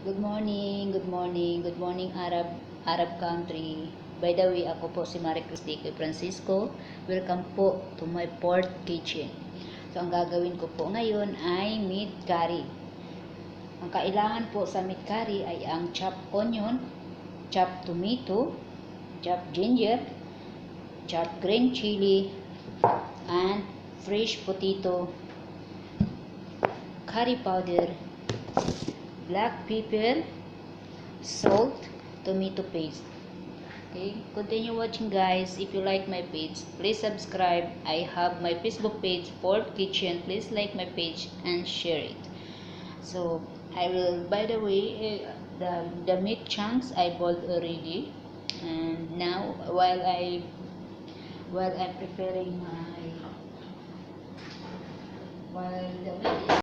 Good morning, good morning, good morning Arab country. By the way, ako po si Mariecris Ticoy Francisco. Welcome po to my port kitchen. So, ang gagawin ko po ngayon ay meat curry. Ang kailangan po sa meat curry ay ang chopped onion, chopped tomato, chopped ginger, chopped green chili, and fresh potato, curry powder, black pepper, salt, tomato paste. Okay, continue watching guys. If you like my page, please subscribe. I have my Facebook page, Port Kitchen. Please like my page and share it. So I will, by the way, the meat chunks I boiled already, and now while I'm preparing my while the meat is